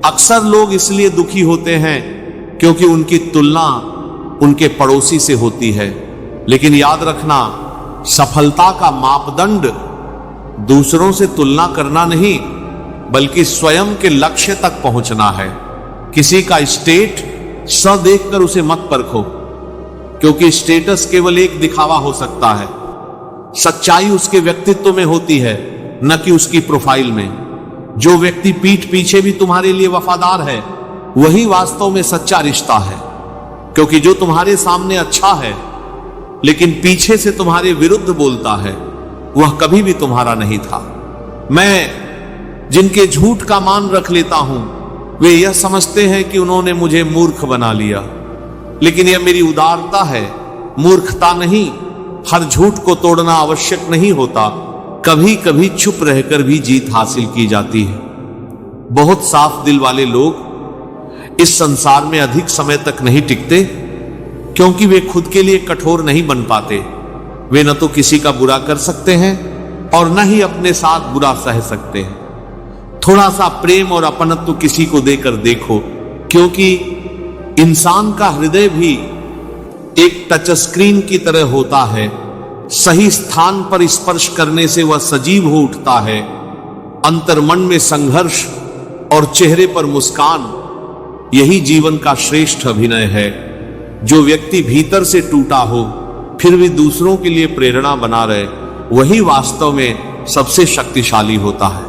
अक्सर लोग इसलिए दुखी होते हैं क्योंकि उनकी तुलना उनके पड़ोसी से होती है। लेकिन याद रखना, सफलता का मापदंड दूसरों से तुलना करना नहीं, बल्कि स्वयं के लक्ष्य तक पहुंचना है। किसी का स्टेट स देखकर उसे मत परखो, क्योंकि स्टेटस केवल एक दिखावा हो सकता है। सच्चाई उसके व्यक्तित्व में होती है, न कि उसकी प्रोफाइल में। जो व्यक्ति पीठ पीछे भी तुम्हारे लिए वफादार है, वही वास्तव में सच्चा रिश्ता है। क्योंकि जो तुम्हारे सामने अच्छा है लेकिन पीछे से तुम्हारे विरुद्ध बोलता है, वह कभी भी तुम्हारा नहीं था। मैं जिनके झूठ का मान रख लेता हूं, वे यह समझते हैं कि उन्होंने मुझे मूर्ख बना लिया, लेकिन यह मेरी उदारता है, मूर्खता नहीं। हर झूठ को तोड़ना आवश्यक नहीं होता, कभी कभी चुप रहकर भी जीत हासिल की जाती है। बहुत साफ दिल वाले लोग इस संसार में अधिक समय तक नहीं टिकते, क्योंकि वे खुद के लिए कठोर नहीं बन पाते। वे न तो किसी का बुरा कर सकते हैं और न ही अपने साथ बुरा सह सकते हैं। थोड़ा सा प्रेम और अपनत्व किसी को देकर देखो, क्योंकि इंसान का हृदय भी एक टच स्क्रीन की तरह होता है। सही स्थान पर स्पर्श करने से वह सजीव हो उठता है। अंतर्मन में संघर्ष और चेहरे पर मुस्कान, यही जीवन का श्रेष्ठ अभिनय है। जो व्यक्ति भीतर से टूटा हो फिर भी दूसरों के लिए प्रेरणा बना रहे, वही वास्तव में सबसे शक्तिशाली होता है।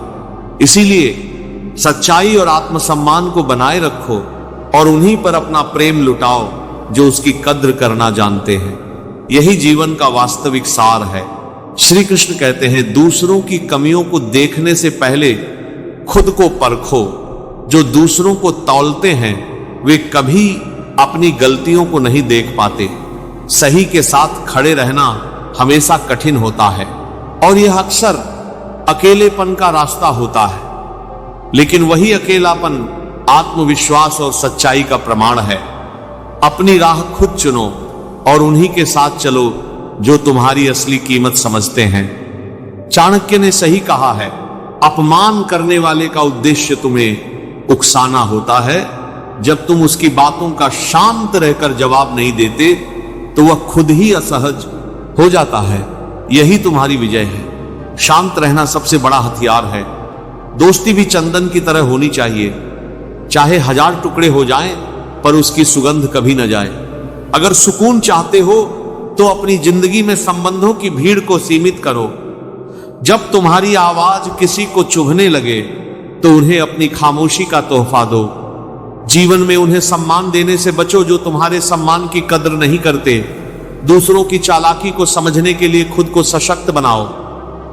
इसीलिए सच्चाई और आत्मसम्मान को बनाए रखो और उन्हीं पर अपना प्रेम लुटाओ जो उसकी कद्र करना जानते हैं। यही जीवन का वास्तविक सार है। श्री कृष्ण कहते हैं, दूसरों की कमियों को देखने से पहले खुद को परखो। जो दूसरों को तौलते हैं वे कभी अपनी गलतियों को नहीं देख पाते। सही के साथ खड़े रहना हमेशा कठिन होता है और यह अक्सर अकेलेपन का रास्ता होता है, लेकिन वही अकेलापन आत्मविश्वास और सच्चाई का प्रमाण है। अपनी राह खुद चुनो और उन्हीं के साथ चलो जो तुम्हारी असली कीमत समझते हैं। चाणक्य ने सही कहा है, अपमान करने वाले का उद्देश्य तुम्हें उकसाना होता है। जब तुम उसकी बातों का शांत रहकर जवाब नहीं देते तो वह खुद ही असहज हो जाता है। यही तुम्हारी विजय है। शांत रहना सबसे बड़ा हथियार है। दोस्ती भी चंदन की तरह होनी चाहिए, चाहे 1000 टुकड़े हो जाएं, पर उसकी सुगंध कभी न जाए। अगर सुकून चाहते हो तो अपनी जिंदगी में संबंधों की भीड़ को सीमित करो। जब तुम्हारी आवाज किसी को चुभने लगे तो उन्हें अपनी खामोशी का तोहफा दो। जीवन में उन्हें सम्मान देने से बचो जो तुम्हारे सम्मान की कद्र नहीं करते। दूसरों की चालाकी को समझने के लिए खुद को सशक्त बनाओ।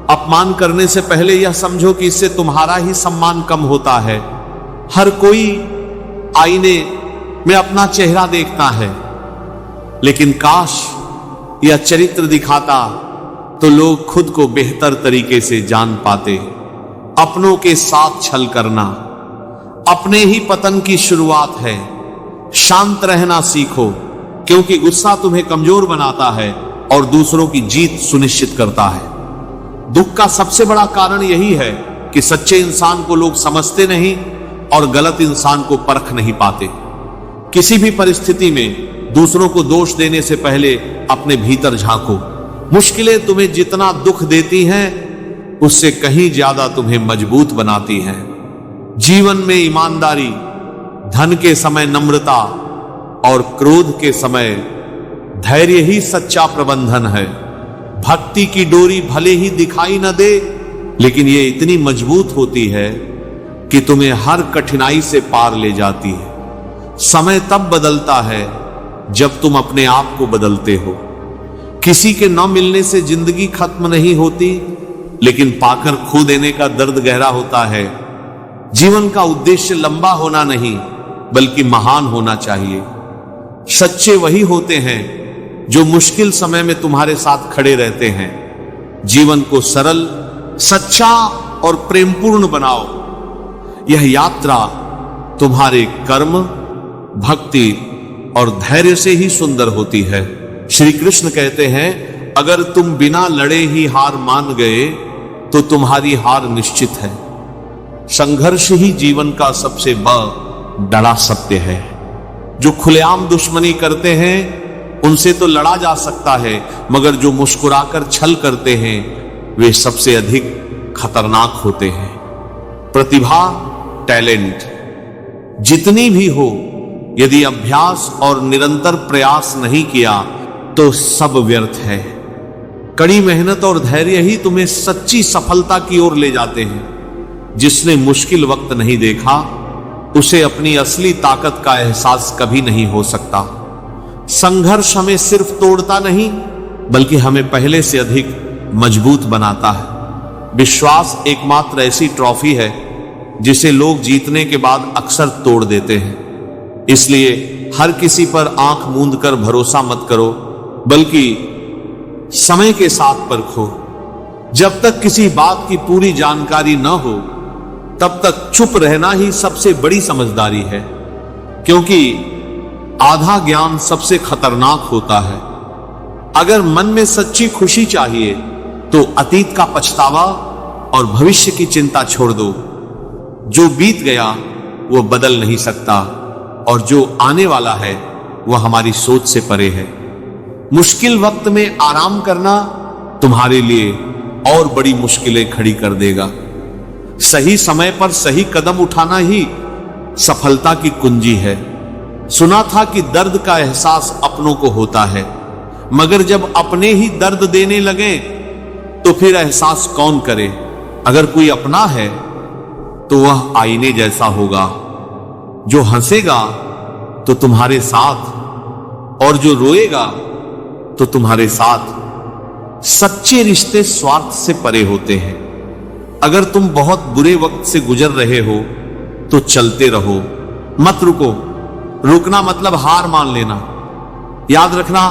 अपमान करने से पहले यह समझो कि इससे तुम्हारा ही सम्मान कम होता है। हर कोई आईने में अपना चेहरा देखता है, लेकिन काश यह चरित्र दिखाता तो लोग खुद को बेहतर तरीके से जान पाते। अपनों के साथ छल करना अपने ही पतन की शुरुआत है। शांत रहना सीखो, क्योंकि गुस्सा तुम्हें कमजोर बनाता है और दूसरों की जीत सुनिश्चित करता है। दुख का सबसे बड़ा कारण यही है कि सच्चे इंसान को लोग समझते नहीं और गलत इंसान को परख नहीं पाते। किसी भी परिस्थिति में दूसरों को दोष देने से पहले अपने भीतर झांको। मुश्किलें तुम्हें जितना दुख देती हैं, उससे कहीं ज्यादा तुम्हें मजबूत बनाती हैं। जीवन में ईमानदारी, धन के समय नम्रता और क्रोध के समय धैर्य ही सच्चा प्रबंधन है। भक्ति की डोरी भले ही दिखाई न दे, लेकिन ये इतनी मजबूत होती है कि तुम्हें हर कठिनाई से पार ले जाती है। समय तब बदलता है जब तुम अपने आप को बदलते हो। किसी के न मिलने से जिंदगी खत्म नहीं होती, लेकिन पाकर खो देने का दर्द गहरा होता है। जीवन का उद्देश्य लंबा होना नहीं, बल्कि महान होना चाहिए। सच्चे वही होते हैं जो मुश्किल समय में तुम्हारे साथ खड़े रहते हैं। जीवन को सरल, सच्चा और प्रेमपूर्ण बनाओ। यह यात्रा तुम्हारे कर्म, भक्ति और धैर्य से ही सुंदर होती है। श्री कृष्ण कहते हैं, अगर तुम बिना लड़े ही हार मान गए तो तुम्हारी हार निश्चित है। संघर्ष ही जीवन का सबसे बड़ा सत्य है। जो खुलेआम दुश्मनी करते हैं उनसे तो लड़ा जा सकता है, मगर जो मुस्कुराकर छल करते हैं वे सबसे अधिक खतरनाक होते हैं। प्रतिभा, टैलेंट जितनी भी हो, यदि अभ्यास और निरंतर प्रयास नहीं किया तो सब व्यर्थ है। कड़ी मेहनत और धैर्य ही तुम्हें सच्ची सफलता की ओर ले जाते हैं। जिसने मुश्किल वक्त नहीं देखा उसे अपनी असली ताकत का एहसास कभी नहीं हो सकता। संघर्ष हमें सिर्फ तोड़ता नहीं बल्कि हमें पहले से अधिक मजबूत बनाता है। विश्वास एकमात्र ऐसी ट्रॉफी है जिसे लोग जीतने के बाद अक्सर तोड़ देते हैं। इसलिए हर किसी पर आंख मूंद कर भरोसा मत करो, बल्कि समय के साथ परखो। जब तक किसी बात की पूरी जानकारी न हो तब तक चुप रहना ही सबसे बड़ी समझदारी है, क्योंकि आधा ज्ञान सबसे खतरनाक होता है। अगर मन में सच्ची खुशी चाहिए तो अतीत का पछतावा और भविष्य की चिंता छोड़ दो। जो बीत गया वो बदल नहीं सकता और जो आने वाला है वह हमारी सोच से परे है। मुश्किल वक्त में आराम करना तुम्हारे लिए और बड़ी मुश्किलें खड़ी कर देगा। सही समय पर सही कदम उठाना ही सफलता की कुंजी है। सुना था कि दर्द का एहसास अपनों को होता है, मगर जब अपने ही दर्द देने लगे तो फिर एहसास कौन करे। अगर कोई अपना है तो वह आईने जैसा होगा। जो हंसेगा तो तुम्हारे साथ और जो रोएगा तो तुम्हारे साथ। सच्चे रिश्ते स्वार्थ से परे होते हैं। अगर तुम बहुत बुरे वक्त से गुजर रहे हो तो चलते रहो, मत रुको। रुकना मतलब हार मान लेना। याद रखना,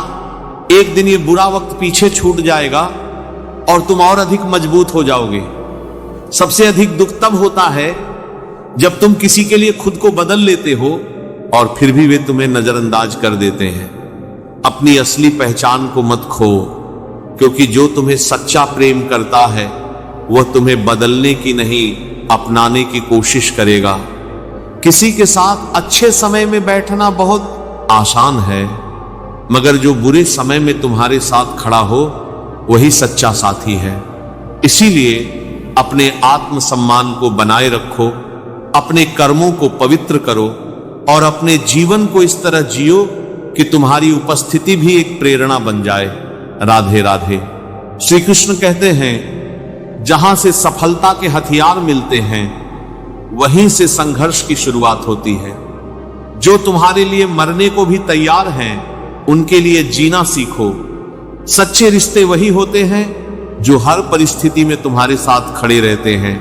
एक दिन ये बुरा वक्त पीछे छूट जाएगा और तुम और अधिक मजबूत हो जाओगे। सबसे अधिक दुख तब होता है जब तुम किसी के लिए खुद को बदल लेते हो और फिर भी वे तुम्हें नजरअंदाज कर देते हैं। अपनी असली पहचान को मत खो, क्योंकि जो तुम्हें सच्चा प्रेम करता है वह तुम्हें बदलने की नहीं, अपनाने की कोशिश करेगा। किसी के साथ अच्छे समय में बैठना बहुत आसान है, मगर जो बुरे समय में तुम्हारे साथ खड़ा हो वही सच्चा साथी है। इसीलिए अपने आत्मसम्मान को बनाए रखो, अपने कर्मों को पवित्र करो और अपने जीवन को इस तरह जियो कि तुम्हारी उपस्थिति भी एक प्रेरणा बन जाए। राधे राधे। श्री कृष्ण कहते हैं, जहां से सफलता के हथियार मिलते हैं वहीं से संघर्ष की शुरुआत होती है। जो तुम्हारे लिए मरने को भी तैयार हैं उनके लिए जीना सीखो। सच्चे रिश्ते वही होते हैं जो हर परिस्थिति में तुम्हारे साथ खड़े रहते हैं।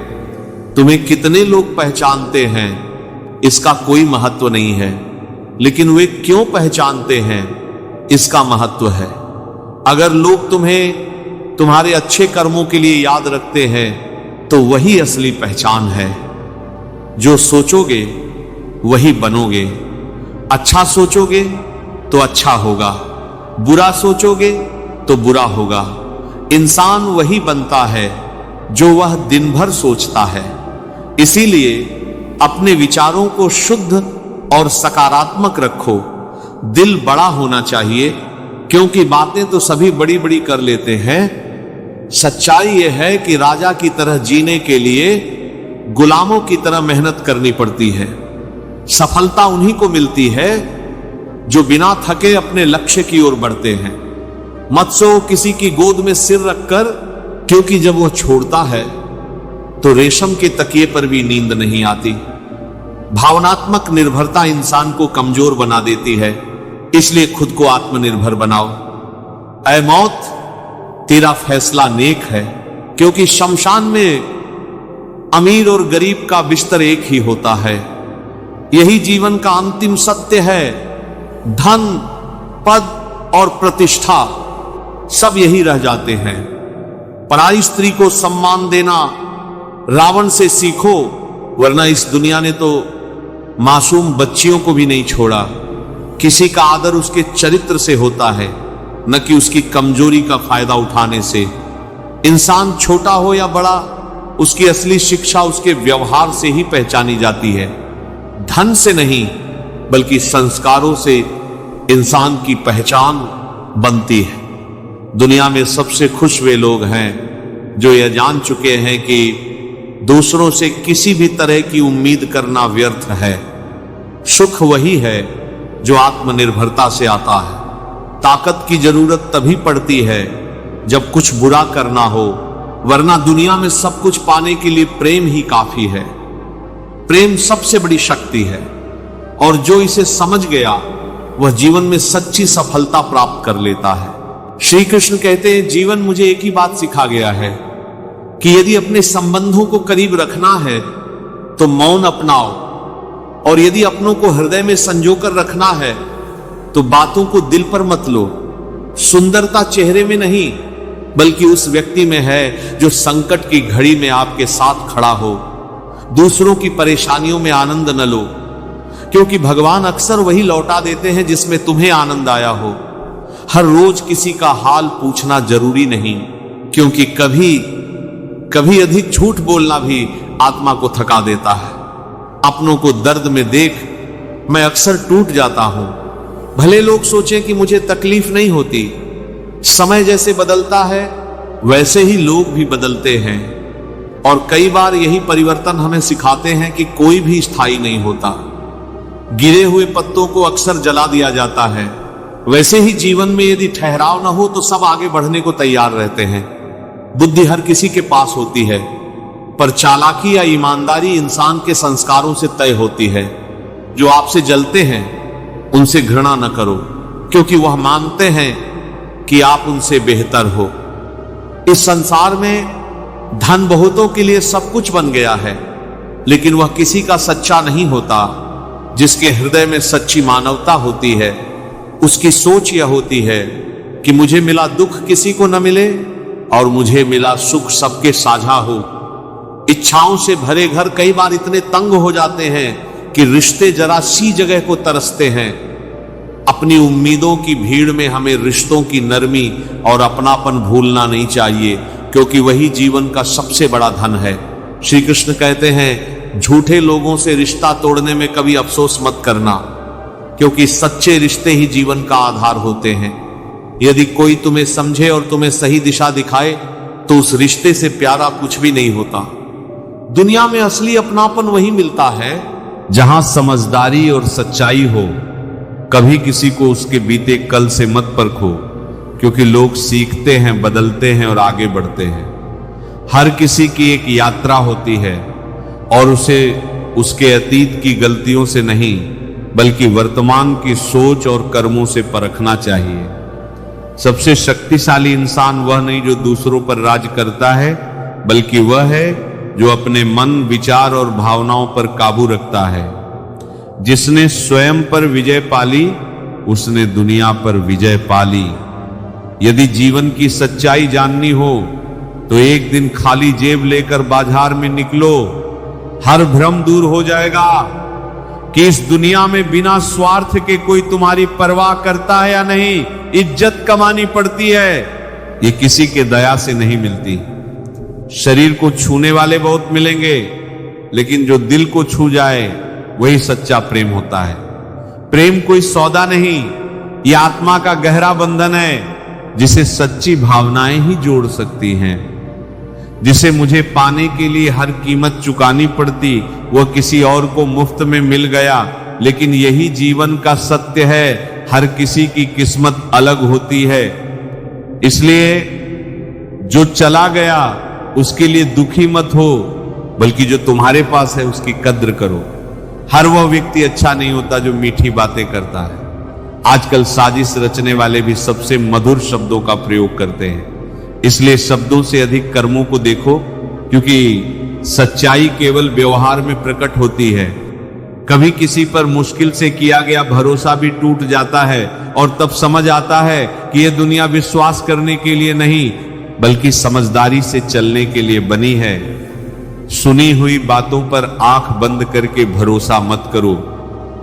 तुम्हें कितने लोग पहचानते हैं इसका कोई महत्व नहीं है, लेकिन वे क्यों पहचानते हैं इसका महत्व है। अगर लोग तुम्हें तुम्हारे अच्छे कर्मों के लिए याद रखते हैं तो वही असली पहचान है। जो सोचोगे वही बनोगे। अच्छा सोचोगे तो अच्छा होगा, बुरा सोचोगे तो बुरा होगा। इंसान वही बनता है जो वह दिन भर सोचता है। इसीलिए अपने विचारों को शुद्ध और सकारात्मक रखो। दिल बड़ा होना चाहिए, क्योंकि बातें तो सभी बड़ी बड़ी कर लेते हैं। सच्चाई यह है कि राजा की तरह जीने के लिए गुलामों की तरह मेहनत करनी पड़ती है। सफलता उन्हीं को मिलती है जो बिना थके अपने लक्ष्य की ओर बढ़ते हैं। मत सो किसी की गोद में सिर रखकर, क्योंकि जब वह छोड़ता है तो रेशम के तकिए पर भी नींद नहीं आती। भावनात्मक निर्भरता इंसान को कमजोर बना देती है, इसलिए खुद को आत्मनिर्भर बनाओ। ऐ मौत, तेरा फैसला नेक है, क्योंकि शमशान में अमीर और गरीब का बिस्तर एक ही होता है। यही जीवन का अंतिम सत्य है। धन, पद और प्रतिष्ठा सब यही रह जाते हैं। पराई स्त्री को सम्मान देना रावण से सीखो, वरना इस दुनिया ने तो मासूम बच्चियों को भी नहीं छोड़ा। किसी का आदर उसके चरित्र से होता है, न कि उसकी कमजोरी का फायदा उठाने से। इंसान छोटा हो या बड़ा, उसकी असली शिक्षा उसके व्यवहार से ही पहचानी जाती है, धन से नहीं बल्कि संस्कारों से इंसान की पहचान बनती है। दुनिया में सबसे खुश वे लोग हैं जो यह जान चुके हैं कि दूसरों से किसी भी तरह की उम्मीद करना व्यर्थ है। सुख वही है जो आत्मनिर्भरता से आता है। ताकत की जरूरत तभी पड़ती है जब कुछ बुरा करना हो, वरना दुनिया में सब कुछ पाने के लिए प्रेम ही काफी है। प्रेम सबसे बड़ी शक्ति है और जो इसे समझ गया वह जीवन में सच्ची सफलता प्राप्त कर लेता है। श्री कृष्ण कहते हैं, जीवन मुझे एक ही बात सिखा गया है कि यदि अपने संबंधों को करीब रखना है तो मौन अपनाओ, और यदि अपनों को हृदय में संजोकर रखना है तो बातों को दिल पर मत लो। सुंदरता चेहरे में नहीं बल्कि उस व्यक्ति में है जो संकट की घड़ी में आपके साथ खड़ा हो। दूसरों की परेशानियों में आनंद न लो, क्योंकि भगवान अक्सर वही लौटा देते हैं जिसमें तुम्हें आनंद आया हो। हर रोज किसी का हाल पूछना जरूरी नहीं, क्योंकि कभी कभी अधिक झूठ बोलना भी आत्मा को थका देता है। अपनों को दर्द में देख मैं अक्सर टूट जाता हूं। भले लोग सोचें कि मुझे तकलीफ नहीं होती, समय जैसे बदलता है वैसे ही लोग भी बदलते हैं, और कई बार यही परिवर्तन हमें सिखाते हैं कि कोई भी स्थायी नहीं होता। गिरे हुए पत्तों को अक्सर जला दिया जाता है, वैसे ही जीवन में यदि ठहराव न हो तो सब आगे बढ़ने को तैयार रहते हैं। बुद्धि हर किसी के पास होती है, पर चालाकी या ईमानदारी इंसान के संस्कारों से तय होती है। जो आपसे जलते हैं उनसे घृणा न करो, क्योंकि वह मानते हैं कि आप उनसे बेहतर हो। इस संसार में धन बहुतों के लिए सब कुछ बन गया है, लेकिन वह किसी का सच्चा नहीं होता। जिसके हृदय में सच्ची मानवता होती है उसकी सोच यह होती है कि मुझे मिला दुख किसी को न मिले और मुझे मिला सुख सबके साझा हो। इच्छाओं से भरे घर कई बार इतने तंग हो जाते हैं कि रिश्ते जरा सी जगह को तरसते हैं। अपनी उम्मीदों की भीड़ में हमें रिश्तों की नरमी और अपनापन भूलना नहीं चाहिए, क्योंकि वही जीवन का सबसे बड़ा धन है। श्री कृष्ण कहते हैं, झूठे लोगों से रिश्ता तोड़ने में कभी अफसोस मत करना, क्योंकि सच्चे रिश्ते ही जीवन का आधार होते हैं। यदि कोई तुम्हें समझे और तुम्हें सही दिशा दिखाए तो उस रिश्ते से प्यारा कुछ भी नहीं होता। दुनिया में असली अपनापन वही मिलता है जहां समझदारी और सच्चाई हो। कभी किसी को उसके बीते कल से मत परखो, क्योंकि लोग सीखते हैं, बदलते हैं और आगे बढ़ते हैं। हर किसी की एक यात्रा होती है और उसे उसके अतीत की गलतियों से नहीं बल्कि वर्तमान की सोच और कर्मों से परखना चाहिए। सबसे शक्तिशाली इंसान वह नहीं जो दूसरों पर राज करता है, बल्कि वह है जो अपने मन, विचार और भावनाओं पर काबू रखता है। जिसने स्वयं पर विजय पाली उसने दुनिया पर विजय पाली। यदि जीवन की सच्चाई जाननी हो तो एक दिन खाली जेब लेकर बाजार में निकलो, हर भ्रम दूर हो जाएगा कि इस दुनिया में बिना स्वार्थ के कोई तुम्हारी परवाह करता है या नहीं। इज्जत कमानी पड़ती है, ये किसी के दया से नहीं मिलती। शरीर को छूने वाले बहुत मिलेंगे, लेकिन जो दिल को छू जाए वही सच्चा प्रेम होता है। प्रेम कोई सौदा नहीं, यह आत्मा का गहरा बंधन है जिसे सच्ची भावनाएं ही जोड़ सकती हैं। जिसे मुझे पाने के लिए हर कीमत चुकानी पड़ती, वह किसी और को मुफ्त में मिल गया। लेकिन यही जीवन का सत्य है, हर किसी की किस्मत अलग होती है। इसलिए जो चला गया उसके लिए दुखी मत हो, बल्कि जो तुम्हारे पास है उसकी कद्र करो। हर वह व्यक्ति अच्छा नहीं होता जो मीठी बातें करता है। आजकल साजिश रचने वाले भी सबसे मधुर शब्दों का प्रयोग करते हैं। इसलिए शब्दों से अधिक कर्मों को देखो, क्योंकि सच्चाई केवल व्यवहार में प्रकट होती है। कभी किसी पर मुश्किल से किया गया भरोसा भी टूट जाता है और तब समझ आता है कि यह दुनिया विश्वास करने के लिए नहीं बल्कि समझदारी से चलने के लिए बनी है। सुनी हुई बातों पर आंख बंद करके भरोसा मत करो,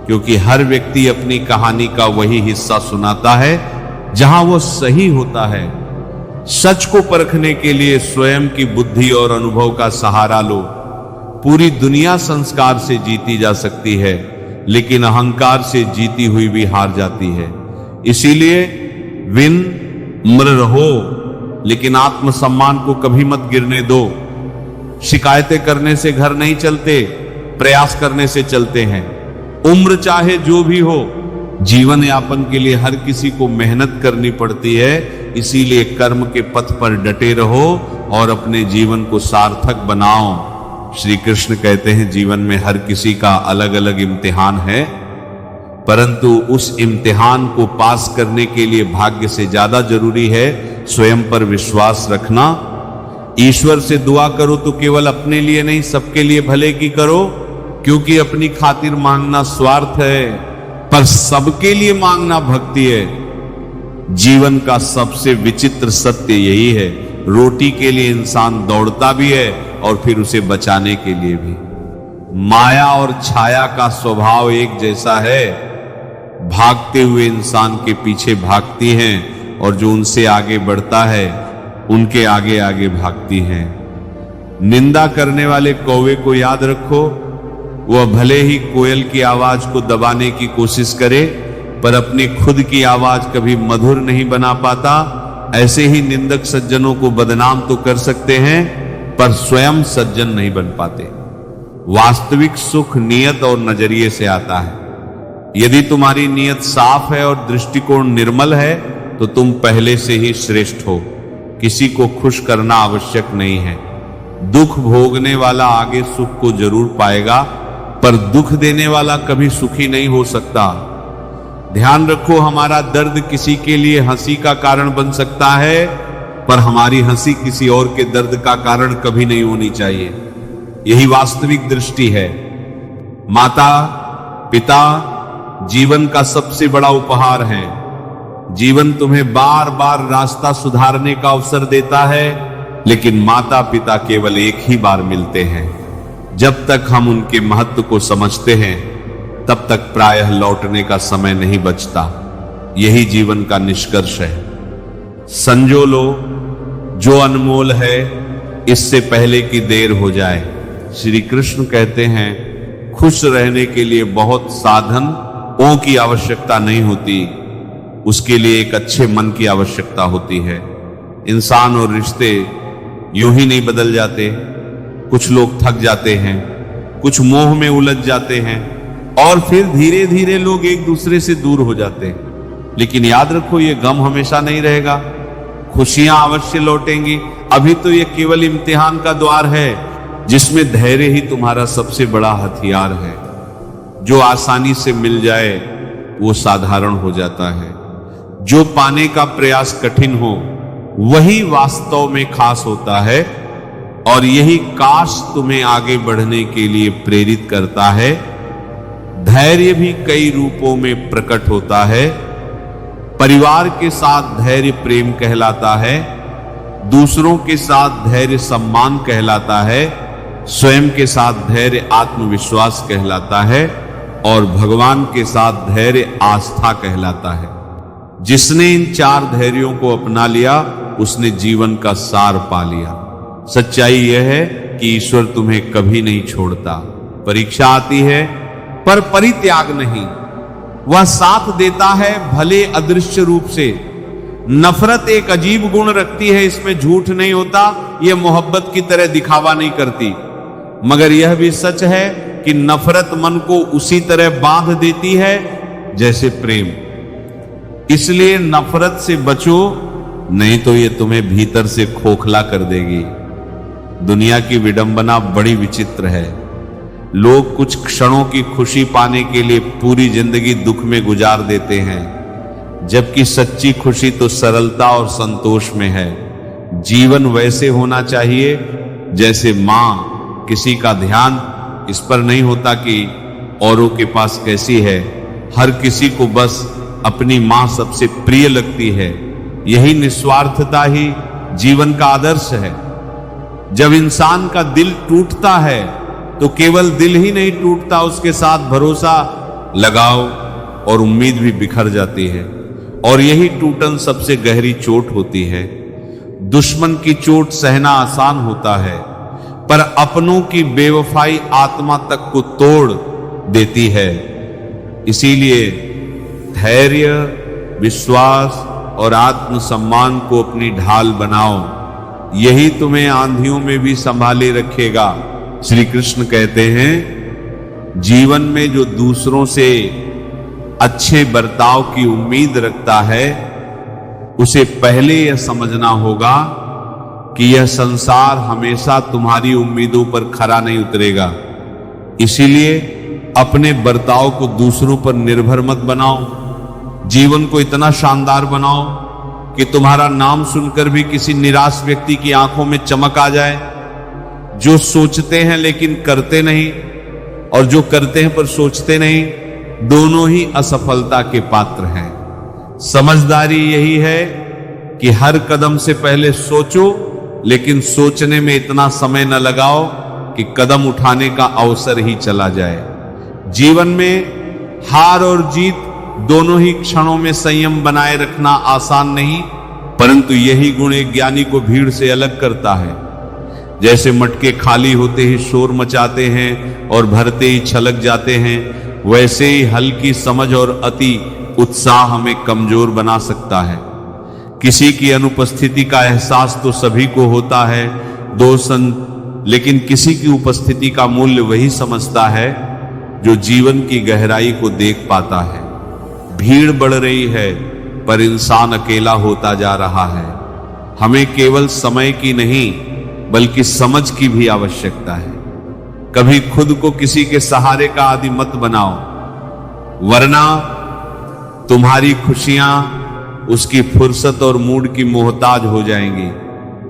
क्योंकि हर व्यक्ति अपनी कहानी का वही हिस्सा सुनाता है जहां वो सही होता है। सच को परखने के लिए स्वयं की बुद्धि और अनुभव का सहारा लो। पूरी दुनिया संस्कार से जीती जा सकती है, लेकिन अहंकार से जीती हुई भी हार जाती है। इसीलिए विनम्र रहो, लेकिन आत्मसम्मान को कभी मत गिरने दो। शिकायतें करने से घर नहीं चलते, प्रयास करने से चलते हैं। उम्र चाहे जो भी हो, जीवन यापन के लिए हर किसी को मेहनत करनी पड़ती है। इसीलिए कर्म के पथ पर डटे रहो और अपने जीवन को सार्थक बनाओ। श्री कृष्ण कहते हैं जीवन में हर किसी का अलग अलग इम्तिहान है, परंतु उस इम्तिहान को पास करने के लिए भाग्य से ज्यादा जरूरी है स्वयं पर विश्वास रखना। ईश्वर से दुआ करो तो केवल अपने लिए नहीं, सबके लिए भले की करो, क्योंकि अपनी खातिर मांगना स्वार्थ है, पर सबके लिए मांगना भक्ति है। जीवन का सबसे विचित्र सत्य यही है, रोटी के लिए इंसान दौड़ता भी है और फिर उसे बचाने के लिए भी। माया और छाया का स्वभाव एक जैसा है, भागते हुए इंसान के पीछे भागती हैं और जो उनसे आगे बढ़ता है उनके आगे आगे भागती हैं। निंदा करने वाले कौवे को याद रखो, वह भले ही कोयल की आवाज को दबाने की कोशिश करे, पर अपनी खुद की आवाज कभी मधुर नहीं बना पाता। ऐसे ही निंदक सज्जनों को बदनाम तो कर सकते हैं, पर स्वयं सज्जन नहीं बन पाते। वास्तविक सुख नियत और नजरिए से आता है। यदि तुम्हारी नियत साफ है और दृष्टिकोण निर्मल है तो तुम पहले से ही श्रेष्ठ हो। किसी को खुश करना आवश्यक नहीं है। दुख भोगने वाला आगे सुख को जरूर पाएगा, पर दुख देने वाला कभी सुखी नहीं हो सकता। ध्यान रखो, हमारा दर्द किसी के लिए हंसी का कारण बन सकता है, पर हमारी हंसी किसी और के दर्द का कारण कभी नहीं होनी चाहिए। यही वास्तविक दृष्टि है। माता पिता जीवन का सबसे बड़ा उपहार है। जीवन तुम्हें बार बार रास्ता सुधारने का अवसर देता है, लेकिन माता पिता केवल एक ही बार मिलते हैं। जब तक हम उनके महत्व को समझते हैं तब तक प्रायः लौटने का समय नहीं बचता। यही जीवन का निष्कर्ष है। संजो लो जो अनमोल है, इससे पहले कि देर हो जाए। श्री कृष्ण कहते हैं खुश रहने के लिए बहुत साधनों की आवश्यकता नहीं होती, उसके लिए एक अच्छे मन की आवश्यकता होती है। इंसान और रिश्ते यूं ही नहीं बदल जाते। कुछ लोग थक जाते हैं, कुछ मोह में उलझ जाते हैं और फिर धीरे धीरे लोग एक दूसरे से दूर हो जाते हैं। लेकिन याद रखो, ये गम हमेशा नहीं रहेगा, खुशियां अवश्य लौटेंगी। अभी तो ये केवल इम्तिहान का द्वार है, जिसमें धैर्य ही तुम्हारा सबसे बड़ा हथियार है। जो आसानी से मिल जाए वो साधारण हो जाता है। जो पाने का प्रयास कठिन हो वही वास्तव में खास होता है, और यही काश तुम्हें आगे बढ़ने के लिए प्रेरित करता है। धैर्य भी कई रूपों में प्रकट होता है। परिवार के साथ धैर्य प्रेम कहलाता है, दूसरों के साथ धैर्य सम्मान कहलाता है, स्वयं के साथ धैर्य आत्मविश्वास कहलाता है, और भगवान के साथ धैर्य आस्था कहलाता है। जिसने इन चार धैर्यों को अपना लिया उसने जीवन का सार पा लिया। सच्चाई यह है कि ईश्वर तुम्हें कभी नहीं छोड़ता। परीक्षा आती है पर परित्याग नहीं, वह साथ देता है भले अदृश्य रूप से। नफरत एक अजीब गुण रखती है, इसमें झूठ नहीं होता, यह मोहब्बत की तरह दिखावा नहीं करती। मगर यह भी सच है कि नफरत मन को उसी तरह बांध देती है जैसे प्रेम। इसलिए नफरत से बचो, नहीं तो ये तुम्हें भीतर से खोखला कर देगी। दुनिया की विडंबना बड़ी विचित्र है। लोग कुछ क्षणों की खुशी पाने के लिए पूरी जिंदगी दुख में गुजार देते हैं, जबकि सच्ची खुशी तो सरलता और संतोष में है। जीवन वैसे होना चाहिए जैसे मां, किसी का ध्यान इस पर नहीं होता कि औरों के पास कैसी है। हर किसी को बस अपनी मां सबसे प्रिय लगती है। यही निस्वार्थता ही जीवन का आदर्श है। जब इंसान का दिल टूटता है तो केवल दिल ही नहीं टूटता, उसके साथ भरोसा, लगाव और उम्मीद भी बिखर जाती है, और यही टूटन सबसे गहरी चोट होती है। दुश्मन की चोट सहना आसान होता है, पर अपनों की बेवफाई आत्मा तक को तोड़ देती है। इसीलिए धैर्य, विश्वास और आत्मसम्मान को अपनी ढाल बनाओ, यही तुम्हें आंधियों में भी संभाले रखेगा। श्री कृष्ण कहते हैं, जीवन में जो दूसरों से अच्छे बर्ताव की उम्मीद रखता है, उसे पहले यह समझना होगा कि यह संसार हमेशा तुम्हारी उम्मीदों पर खरा नहीं उतरेगा। इसीलिए अपने बर्ताव को दूसरों पर निर्भर मत बनाओ। जीवन को इतना शानदार बनाओ कि तुम्हारा नाम सुनकर भी किसी निराश व्यक्ति की आंखों में चमक आ जाए। जो सोचते हैं लेकिन करते नहीं, और जो करते हैं पर सोचते नहीं, दोनों ही असफलता के पात्र हैं। समझदारी यही है कि हर कदम से पहले सोचो, लेकिन सोचने में इतना समय न लगाओ कि कदम उठाने का अवसर ही चला जाए। जीवन में हार और जीत दोनों ही क्षणों में संयम बनाए रखना आसान नहीं, परंतु यही गुण एक ज्ञानी को भीड़ से अलग करता है। जैसे मटके खाली होते ही शोर मचाते हैं और भरते ही छलक जाते हैं, वैसे ही हल्की समझ और अति उत्साह हमें कमजोर बना सकता है। किसी की अनुपस्थिति का एहसास तो सभी को होता है लेकिन किसी की उपस्थिति का मूल्य वही समझता है जो जीवन की गहराई को देख पाता है। भीड़ बढ़ रही है, पर इंसान अकेला होता जा रहा है। हमें केवल समय की नहीं बल्कि समझ की भी आवश्यकता है। कभी खुद को किसी के सहारे का आदि मत बनाओ, वरना तुम्हारी खुशियां उसकी फुर्सत और मूड की मोहताज हो जाएंगी।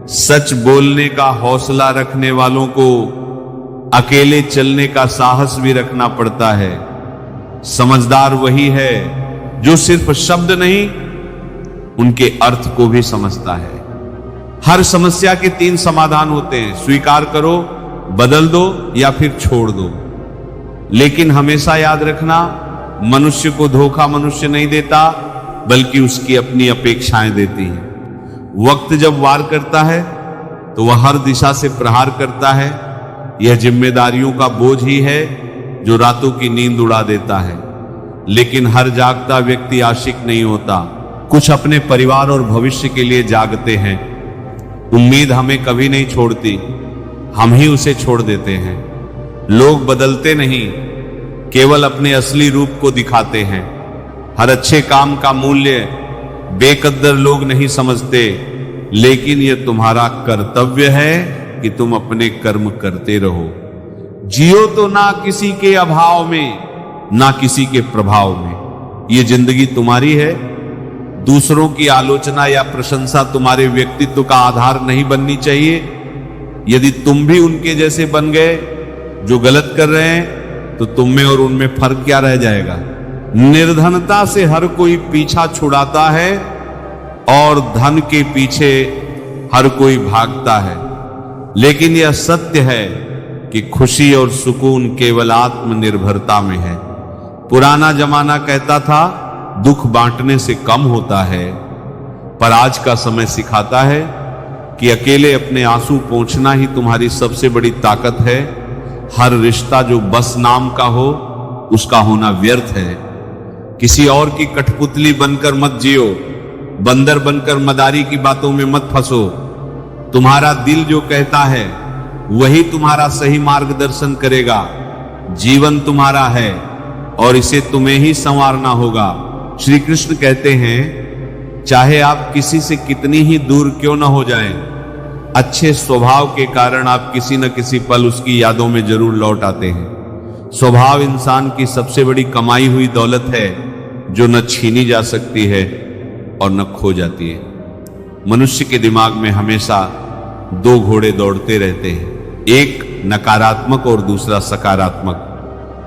सच बोलने का हौसला रखने वालों को अकेले चलने का साहस भी रखना पड़ता है। समझदार वही है जो सिर्फ शब्द नहीं, उनके अर्थ को भी समझता है। हर समस्या के 3 समाधान होते हैं, स्वीकार करो, बदल दो या फिर छोड़ दो। लेकिन हमेशा याद रखना, मनुष्य को धोखा मनुष्य नहीं देता, बल्कि उसकी अपनी अपेक्षाएं देती हैं। वक्त जब वार करता है तो वह हर दिशा से प्रहार करता है। यह जिम्मेदारियों का बोझ ही है जो रातों की नींद उड़ा देता है। लेकिन हर जागता व्यक्ति आशिक नहीं होता। कुछ अपने परिवार और भविष्य के लिए जागते हैं। उम्मीद हमें कभी नहीं छोड़ती, हम ही उसे छोड़ देते हैं। लोग बदलते नहीं, केवल अपने असली रूप को दिखाते हैं। हर अच्छे काम का मूल्य बेकद्दर लोग नहीं समझते, लेकिन यह तुम्हारा कर्तव्य है कि तुम अपने कर्म करते रहो। जियो तो ना किसी के अभाव में, ना किसी के प्रभाव में। यह जिंदगी तुम्हारी है। दूसरों की आलोचना या प्रशंसा तुम्हारे व्यक्तित्व का आधार नहीं बननी चाहिए। यदि तुम भी उनके जैसे बन गए जो गलत कर रहे हैं, तो तुम में और उनमें फर्क क्या रह जाएगा। निर्धनता से हर कोई पीछा छुड़ाता है और धन के पीछे हर कोई भागता है। लेकिन यह सत्य है कि खुशी और सुकून केवल आत्मनिर्भरता में है। पुराना जमाना कहता था दुख बांटने से कम होता है, पर आज का समय सिखाता है कि अकेले अपने आंसू पोंछना ही तुम्हारी सबसे बड़ी ताकत है। हर रिश्ता जो बस नाम का हो, उसका होना व्यर्थ है। किसी और की कठपुतली बनकर मत जियो, बंदर बनकर मदारी की बातों में मत फंसो। तुम्हारा दिल जो कहता है वही तुम्हारा सही मार्गदर्शन करेगा। जीवन तुम्हारा है और इसे तुम्हें ही संवारना होगा। श्री कृष्ण कहते हैं, चाहे आप किसी से कितनी ही दूर क्यों न हो जाएं, अच्छे स्वभाव के कारण आप किसी न किसी पल उसकी यादों में जरूर लौट आते हैं। स्वभाव इंसान की सबसे बड़ी कमाई हुई दौलत है, जो न छीनी जा सकती है और न खो जाती है। मनुष्य के दिमाग में हमेशा 2 घोड़े दौड़ते रहते हैं, एक नकारात्मक और दूसरा सकारात्मक।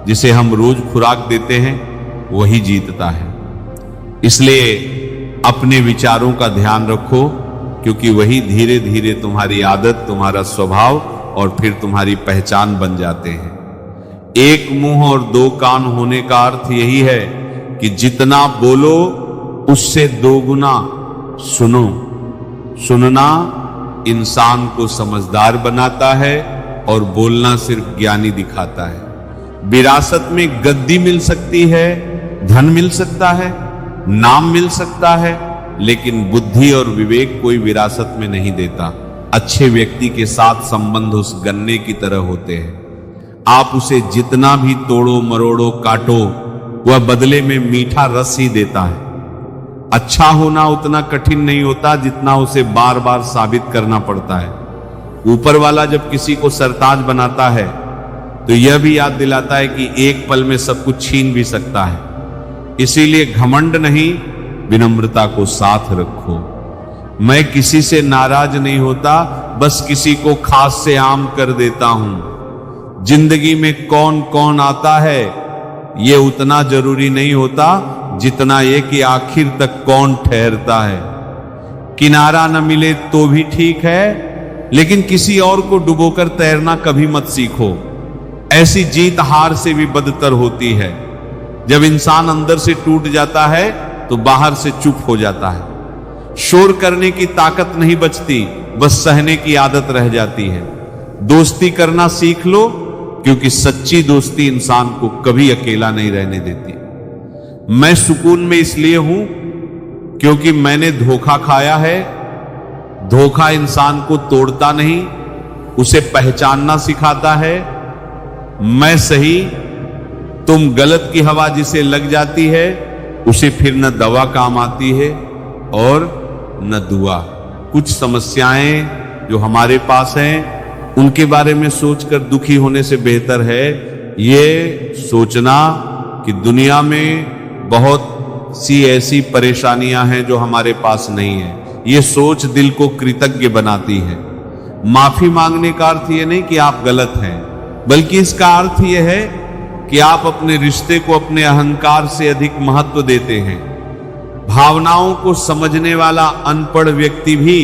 जिसे हम रोज खुराक देते हैं वही जीतता है। इसलिए अपने विचारों का ध्यान रखो, क्योंकि वही धीरे धीरे तुम्हारी आदत, तुम्हारा स्वभाव और फिर तुम्हारी पहचान बन जाते हैं। एक मुंह और 2 कान होने का अर्थ यही है कि जितना बोलो उससे 2 गुना सुनो। सुनना इंसान को समझदार बनाता है और बोलना सिर्फ ज्ञानी दिखाता है। विरासत में गद्दी मिल सकती है, धन मिल सकता है, नाम मिल सकता है, लेकिन बुद्धि और विवेक कोई विरासत में नहीं देता। अच्छे व्यक्ति के साथ संबंध उस गन्ने की तरह होते हैं। आप उसे जितना भी तोड़ो मरोड़ो काटो, वह बदले में मीठा रस ही देता है। अच्छा होना उतना कठिन नहीं होता जितना उसे बार बार साबित करना पड़ता है। ऊपर वाला जब किसी को सरताज बनाता है तो यह भी याद दिलाता है कि एक पल में सब कुछ छीन भी सकता है। इसीलिए घमंड नहीं, विनम्रता को साथ रखो। मैं किसी से नाराज नहीं होता, बस किसी को खास से आम कर देता हूं। जिंदगी में कौन कौन आता है यह उतना जरूरी नहीं होता जितना ये कि आखिर तक कौन ठहरता है। किनारा न मिले तो भी ठीक है, लेकिन किसी और को डुबोकर तैरना कभी मत सीखो। ऐसी जीत हार से भी बदतर होती है। जब इंसान अंदर से टूट जाता है तो बाहर से चुप हो जाता है। शोर करने की ताकत नहीं बचती, बस सहने की आदत रह जाती है। दोस्ती करना सीख लो, क्योंकि सच्ची दोस्ती इंसान को कभी अकेला नहीं रहने देती। मैं सुकून में इसलिए हूं क्योंकि मैंने धोखा खाया है। धोखा इंसान को तोड़ता नहीं, उसे पहचानना सिखाता है। मैं सही, तुम गलत की हवा जिसे लग जाती है उसे फिर न दवा काम आती है और न दुआ। कुछ समस्याएं जो हमारे पास हैं उनके बारे में सोचकर दुखी होने से बेहतर है ये सोचना कि दुनिया में बहुत सी ऐसी परेशानियां हैं जो हमारे पास नहीं है। ये सोच दिल को कृतज्ञ बनाती है। माफी मांगने का अर्थ ये नहीं कि आप गलत हैं, बल्कि इसका अर्थ यह है कि आप अपने रिश्ते को अपने अहंकार से अधिक महत्व देते हैं। भावनाओं को समझने वाला अनपढ़ व्यक्ति भी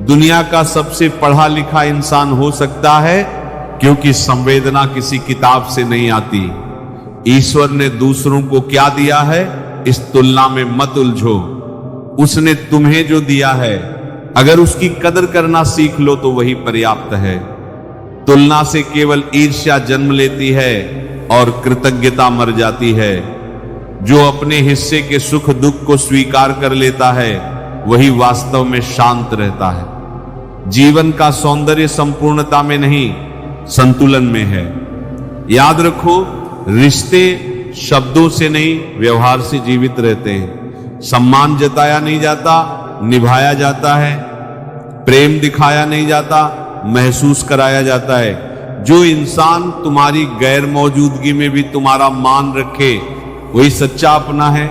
दुनिया का सबसे पढ़ा लिखा इंसान हो सकता है, क्योंकि संवेदना किसी किताब से नहीं आती। ईश्वर ने दूसरों को क्या दिया है इस तुलना में मत उलझो। उसने तुम्हें जो दिया है अगर उसकी कदर करना सीख लो तो वही पर्याप्त है। तुलना से केवल ईर्ष्या जन्म लेती है और कृतज्ञता मर जाती है। जो अपने हिस्से के सुख दुख को स्वीकार कर लेता है वही वास्तव में शांत रहता है। जीवन का सौंदर्य संपूर्णता में नहीं, संतुलन में है। याद रखो, रिश्ते शब्दों से नहीं व्यवहार से जीवित रहते हैं। सम्मान जताया नहीं जाता, निभाया जाता है। प्रेम दिखाया नहीं जाता, महसूस कराया जाता है। जो इंसान तुम्हारी गैर मौजूदगी में भी तुम्हारा मान रखे वही सच्चा अपना है।